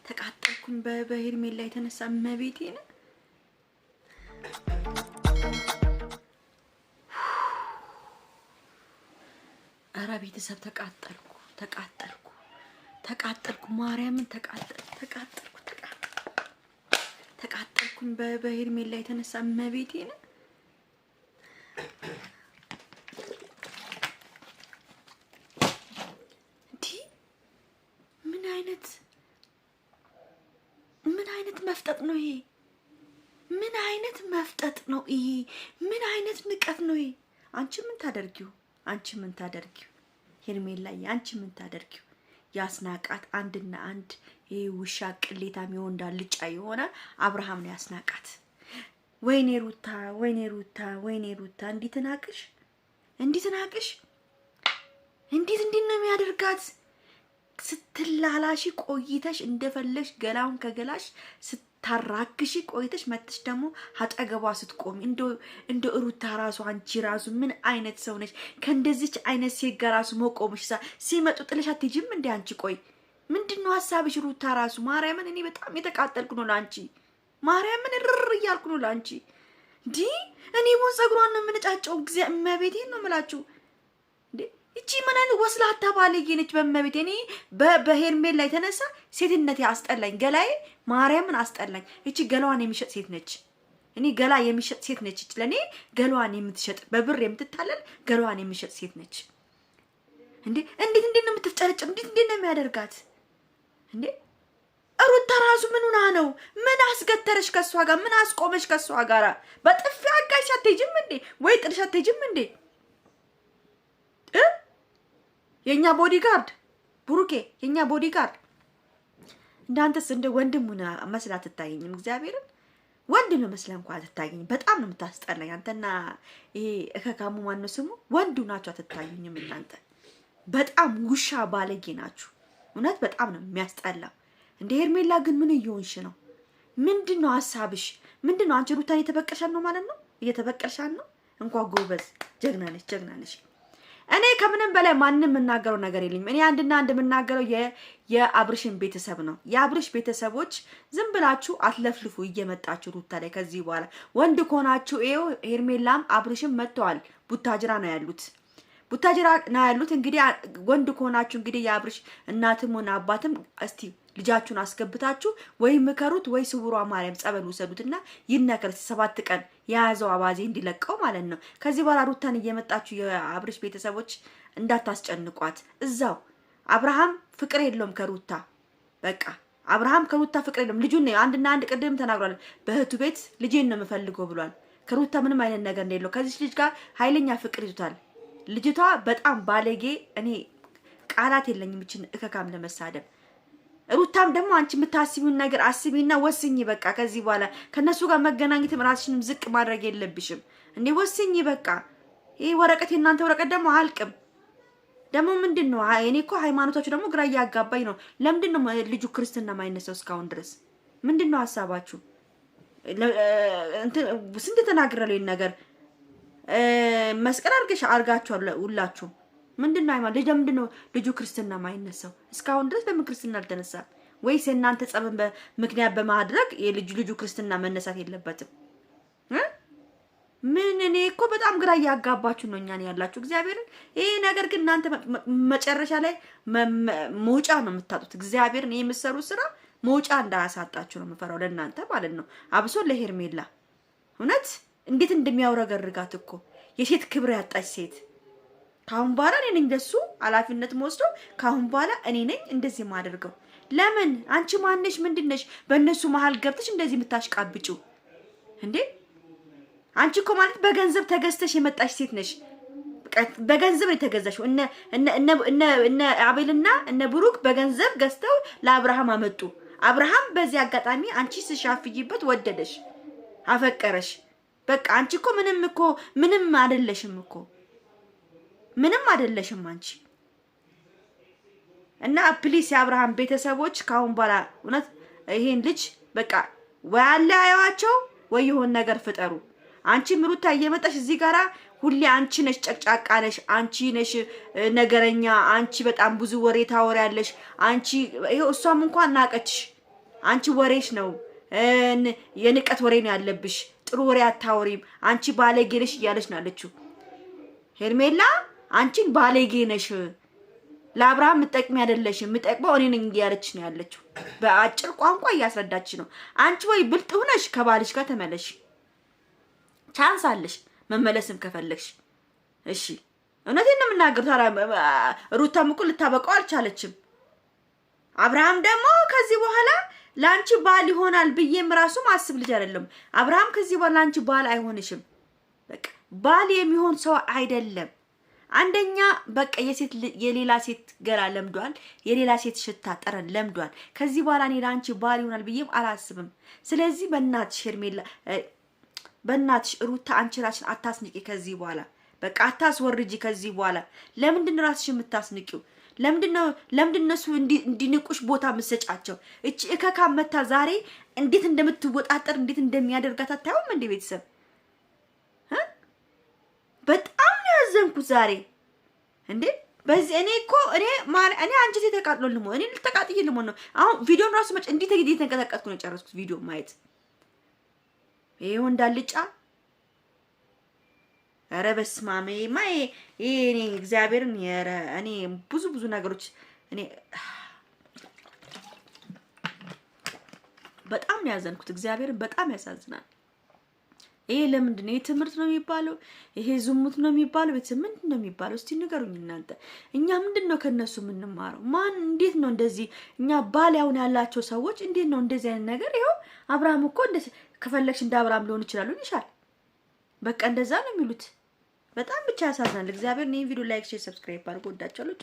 ተቃጠልኩኝ በሄርሜላ የተነሳ መቤቴን አረ ቤተሰብ ተቃጠልኩ ማርያምን ተቃጠልኩኝ በሄርሜላ የተነሳ መቤቴን ምን አይነት መፍጠጥ ነው ይሄ? ምን አይነት መፍጠጥ ነው ይሄ? ምን አይነት ንቀት ነው ይሄ? አንቺ ምን ታደርጊው? ሄርሜላዬ አንቺ ምን ታደርጊው? ያስናቃት አንድና አንድ ይሄ ውሻ ቅሌታም ይወንዳ ልጫ የሆነ አብርሃም ነው ያስናቃት። ወይኔ ሩታ እንዲትናቅሽ እንዴት ነው የሚያደርጋት? ስትላላሺ ቆይተሽ እንደፈለሽ ገላውን ከገላሽ ስታራክሺ ቆይተሽ መጥተሽ ደግሞ አጠገቧ ስትቆሚ እንደ ሩታ ራሱ አንቺ ራሱ ምን አይነት ሰው ነሽ? ከእንደዚች አይነት ሴት ጋር ራሱ መቆምሽ ሲመጡ ጥለሽ አትሄጂም እንዴ አንቺ? ቆይ ምንድነው ሐሳብሽ ሩታ ራሱ? ማርያምን እኔ በጣም የተቃጠልኩ ነው ላንቺ። ማርያምን እርር እያልኩ ነው ላንቺ። እንዴ እኔ ሞን ጸጉሯን ነው የምንጫጨው። እግዚአብሔር እመቤቴን ነው የምላችሁ እንዴ እቺ ማንን ወስላታ ባለጌ ነች። በመቤት እኔ በሄርሜላ ላይ ተነሳ ሴትነት ያስጠላኝ። ገላዬ ማርያምን አስጠላኝ። እቺ ገላዋን የሚሸጥ ሴት ነች። እኔ ገላ የሚሸጥ ሴት ነች። እቺ ለኔ ገላዋን የምትሸጥ በብር የምትታለል ገላዋን የሚሸጥ ሴት ነች። እንዴት ነው የምትጨረጭ? እንዴት ነው የሚያደርጋት? እንዴ ሩታ ራሱ ምን ሆና ነው? ምን አስገተረሽ ከሷ ጋር? ምን አስቆመሽ ከሷ ጋር? በጥፊ አጋሽ አትሄጂም እንዴ? ወይ ጥልሽ አትሄጂም እንዴ? የኛ ቦዲጋርድ ብሩኬ፣ የኛ ቦዲጋርድ እንዳንተስ እንደ ወንድሙና መስላ አትታየኝም። እግዚአብሔርን ወንድ ነው መስላ እንኳን አትታየኝም። በጣም ነው የምታስጠላኝ አንተና ይሄ እከካሙ ማን ነው ስሙ? ወንዱ ናችሁ አትታዩኝም እናንተ። በጣም ውሻ ባለጌ ናችሁ። እውነት በጣም ነው የሚያስጠላው። እንደ ሄርሜላ ግን ምን እየሆንሽ ነው? ምንድነው ሐሳብሽ? ምንድነው? አንቺ ሩታን እየተበቀልሻን ነው ማለት ነው? እየተበቀልሻን ነው? እንኳን ጎበዝ ጀግና ነሽ። እኔ ከምንም በላይ ማንንም የምናገረው ነገር የለኝም። እኔ አንድና አንድ የምናገረው የአብርሽን ቤተሰብ ነው። የአብርሽ ቤተሰቦች ዝም ብላችሁ አትለፍልፉ እየመጣችሁ ሩታ ላይ። ከዚህ በኋላ ወንድ ከሆናችሁ ይኸው ሄርሜላም አብርሽም መጥተዋል። ቡታጅራ ነው ያሉት። እንግዲህ ወንድ ከሆናችሁ እንግዲህ የአብርሽ እናትም ሆነ አባትም እስቲ ልጃችሁን አስገብታችሁ ወይ ምከሩት ወይ ስውሯ ማርያም ጸበል ውሰዱትና ይነከር 7 ቀን የያዘው አባዜ እንዲለቀው ማለት ነው። ከዚህ በኋላ ሩታን እየመጣችሁ የአብርሽ ቤተሰቦች እንዳታስጨንቋት። እዛው አብርሃም ፍቅር የለውም ከሩታ በቃ አብርሃም ከሩታ ፍቅር የለውም። ልጁን ነው አንድና አንድ ቅድም ተናግሯል። በእህቱ ቤት ልጄን ነው የምፈልገው ብሏል። ከሩታ ምንም አይነት ነገር እንደሌለው ከዚህ ልጅ ጋር ኃይለኛ ፍቅር ይዟል። ልጅቷ በጣም ባለጌ። እኔ ቃላት የለኝም እቺን እከካም ለመሳደብ። ሩታም ደግሞ አንቺ የምታስቢውን ነገር አስቢና ወስኝ። በቃ ከዚህ በኋላ ከነሱ ጋር መገናኘትም ራስሽንም ዝቅ ማድረግ የለብሽም እንዴ። ወስኝ በቃ። ይሄ ወረቀት የእናንተ ወረቀት ደግሞ አልቅም። ደግሞ ምንድነው? እኔ እኮ ሃይማኖታችሁ ደግሞ ግራ ያጋባኝ ነው። ለምንድነው ልጁ ክርስትና ማይነሳው እስካሁን ድረስ? ምንድነው ሐሳባችሁ? ስንት ተናግረለው ይሄን ነገር መስቀል አርጋችኋል ሁላችሁ። ምንድነው አይማ ለምንድነው ልጁ ክርስትና ማይነሳው እስካሁን ድረስ? ለምን ክርስትና አልተነሳ? ወይስ እናንተ ጸበን በምክንያት በማድረግ ልጁ ክርስትና መነሳት የለበትም? ምን እኔ እኮ በጣም ግራ ያጋባችሁ ነው እኛን ያላችሁ እግዚአብሔርን። ይሄ ነገር ግን እናንተ መጨረሻ ላይ መውጫ ነው የምታጡት። እግዚአብሔርን ይሄ የምትሰሩት ስራ መውጫ እንዳያሳጣችሁ ነው የምፈራው ለእናንተ ማለት ነው። አብሶ ለሄርሜላ እውነት እንዴት እንደሚያወረገርጋት እኮ የሴት ክብር ያጣች ሴት። ካሁን በኋላ እኔ ነኝ ደሱ ኃላፊነት ወስዶ ካሁን በኋላ እኔ ነኝ እንደዚህ ማደርገው። ለምን አንቺ ማንነሽ? ምንድነሽ? በእነሱ መሃል ገብተሽ እንደዚህ የምታሽቃብጩ እንዴ? አንቺ እኮ ማለት በገንዘብ ተገዝተሽ የመጣሽ ሴት ነሽ። በገንዘብ የተገዛሽው እነ አቤልና እነ ብሩክ በገንዘብ ገዝተው ለአብርሃም አመጡ። አብርሃም በዚህ አጋጣሚ አንቺ ስሻፍይበት ወደደሽ፣ አፈቀረሽ። በቃ አንቺ እኮ ምንም አይደለሽም እኮ ምንም አይደለሽም አንቺ። እና ፕሊስ የአብርሃም ቤተሰቦች ካሁን በኋላ እውነት ይሄን ልጅ በቃ ወይ አለያዩዋቸው ወይ የሆነ ነገር ፍጠሩ። አንቺ ምሩታ እየመጣሽ እዚህ ጋራ ሁሌ አንቺ ነሽ ጨቅጫቃ ነሽ፣ አንቺ ነሽ ነገረኛ፣ አንቺ በጣም ብዙ ወሬ ታወሪያለሽ። አንቺ ይሄው እሷም እንኳን ናቀችሽ። አንቺ ወሬሽ ነው የንቀት ወሬ ነው ያለብሽ፣ ጥሩ ወሬ አታወሪም፣ አንቺ ባለጌ ነሽ እያለች ነው ያለችው ሄርሜላ። አንቺን ባለጌ ነሽ፣ ለአብርሃም ምጠቅሚ አይደለሽም፣ ምጠቅመው እኔ ነኝ እያለች ነው ያለችው። በአጭር ቋንቋ እያስረዳች ነው። አንቺ ወይ ብልጥ ሆነሽ ከባልሽ ጋር ተመለሽ፣ ቻንስ አለሽ መመለስም ከፈለግሽ። እሺ እውነቴን ነው የምናገር። ታዲያ ሩታም እኮ ልታበቀው አልቻለችም። አብርሃም ደግሞ ከዚህ በኋላ ላንቺ ባል ይሆናል ብዬም ራሱ ማስብ ልጅ አይደለም። አብርሃም ከዚህ በኋላ ላንቺ ባል አይሆንሽም። በቃ ባል የሚሆን ሰው አይደለም። አንደኛ በቃ የሌላ ሴት ገላ ለምዷል፣ የሌላ ሴት ሽታ ጠረን ለምዷል። ከዚህ በኋላ እኔ ላንቺ ባል ይሆናል ብዬም አላስብም። ስለዚህ በእናትሽ ሄርሜላ፣ በእናትሽ ሩታ አንቺ ራስሽን አታስንቂ ከዚህ በኋላ። በቃ አታስወርጂ ከዚህ በኋላ። ለምንድን ነው ራስሽን የምታስንቂው? ለምንድን ነው እሱ እንዲንቁሽ ቦታ የምትሰጫቸው? እቺ እከካ መታ ዛሬ እንዴት እንደምትወጣጠር እንዴት እንደሚያደርጋት አታዩም እንዴ ቤተሰብ? በጣም ነው ያዘንኩት ዛሬ እንዴ። በዚህ እኔ አንቺ ተቃጥሎ ልሞ እኔ ልተቃጥይ ልሞ ነው። አሁን ቪዲዮን ራሱ መጭ እንዴት ተንቀጠቀጥኩ ነው የጨረስኩት ቪዲዮ ማየት። ይሄው እንዳልጫ ኧረ በስመ አብ ማይ እኔ እግዚአብሔርን እኔ ብዙ ነገሮች እኔ በጣም ነው ያዘንኩት። እግዚአብሔርን በጣም ያሳዝናል። ይሄ ለምንድን ነው? ትምህርት ነው የሚባለው? ይሄ ዝሙት ነው የሚባለው? ቤተሰብ ምንድን ነው የሚባለው? እስቲ ንገሩኝ እናንተ። እኛ ምንድን ነው ከነሱ የምንማረው? ማን እንዴት ነው እንደዚህ? እኛ ባል ያውን ያላቸው ሰዎች እንዴት ነው እንደዚህ አይነት ነገር? ይኸው አብርሃም እኮ እንደዚህ ከፈለግሽ እንደ አብርሃም ሊሆን ይችላል ይሻል። በቃ እንደዛ ነው የሚሉት። በጣም ብቻ ያሳዝናል። እግዚአብሔር። ይሄን ቪዲዮ ላይክ፣ ሼር፣ ሰብስክራይብ አድርጉ። ወዳችኋለሁ።